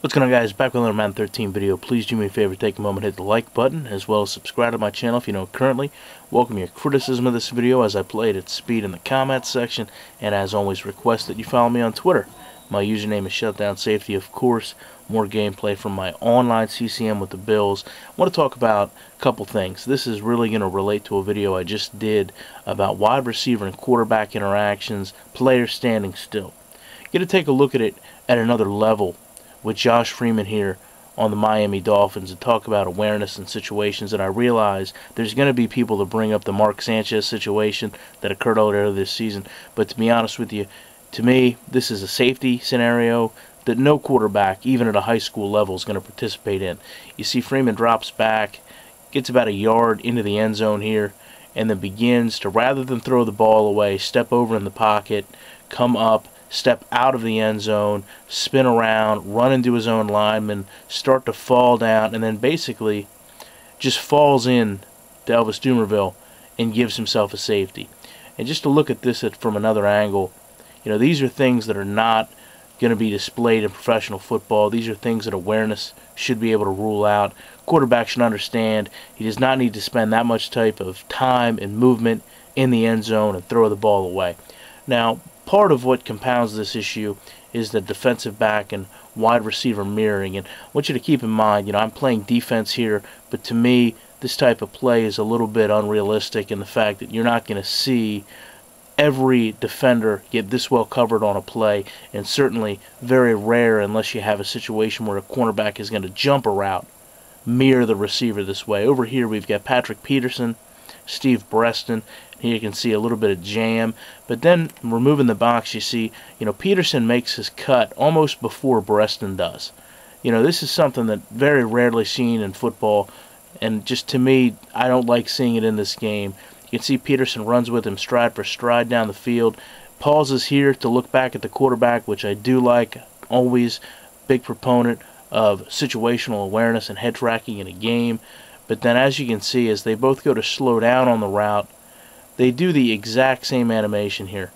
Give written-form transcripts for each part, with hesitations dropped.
What's going on, guys? Back with another Madden 13 video. Please do me a favor, take a moment, hit the like button, as well as subscribe to my channel if you don't currently. Welcome your criticism of this video as I play it at speed in the comments section, and as always, request that you follow me on Twitter. My username is Shutdown Safety, of course. More gameplay from my online CCM with the Bills. I want to talk about a couple things. This is really going to relate to a video I just did about wide receiver and quarterback interactions, players standing still. Get to take a look at it at another level with Josh Freeman here on the Miami Dolphins and talk about awareness and situations. And I realize there's going to be people that bring up the Mark Sanchez situation that occurred earlier this season. But to be honest with you, to me, this is a safety scenario that no quarterback, even at a high school level, is going to participate in. You see Freeman drops back, gets about a yard into the end zone here, and then begins to, rather than throw the ball away, step over in the pocket, come up, step out of the end zone, spin around, run into his own lineman, start to fall down, and then basically just falls in to Elvis Dumervil and gives himself a safety. And just to look at this from another angle, you know, these are things that are not going to be displayed in professional football. These are things that awareness should be able to rule out. Quarterback should understand he does not need to spend that much type of time and movement in the end zone and throw the ball away. Now, part of what compounds this issue is the defensive back and wide receiver mirroring. And I want you to keep in mind, you know, I'm playing defense here, but to me, this type of play is a little bit unrealistic in the fact that you're not going to see every defender get this well covered on a play, and certainly very rare unless you have a situation where a cornerback is going to jump a route, mirror the receiver this way. Over here we've got Patrick Peterson, Steve Breaston. Here you can see a little bit of jam, but then removing the box, you see, you know, Peterson makes his cut almost before Breaston does. You know, this is something that very rarely seen in football, and just to me, I don't like seeing it in this game. You can see Peterson runs with him stride for stride down the field, pauses here to look back at the quarterback, which I do like. Always big proponent of situational awareness and head tracking in a game. But then, as you can see, as they both go to slow down on the route, they do the exact same animation here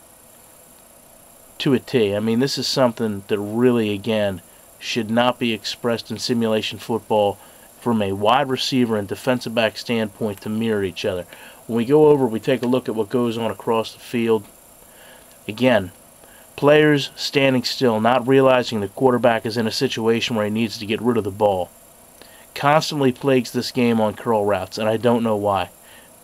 to a T. I mean, this is something that really, again, should not be expressed in simulation football from a wide receiver and defensive back standpoint to mirror each other. When we go over, we take a look at what goes on across the field. Again, players standing still, not realizing the quarterback is in a situation where he needs to get rid of the ball. Constantly plagues this game on curl routes, and I don't know why.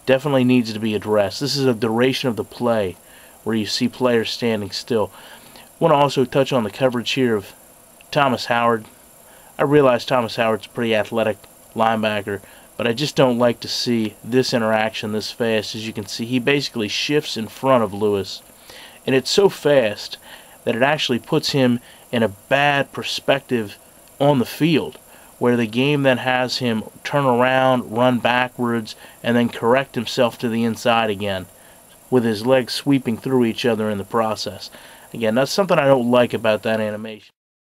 Definitely needs to be addressed. This is a duration of the play where you see players standing still. I want to also touch on the coverage here of Thomas Howard. I realize Thomas Howard's a pretty athletic linebacker, but I just don't like to see this interaction this fast. As you can see, he basically shifts in front of Lewis, and it's so fast that it actually puts him in a bad perspective on the field, where the game then has him turn around, run backwards, and then correct himself to the inside again, with his legs sweeping through each other in the process. Again, that's something I don't like about that animation.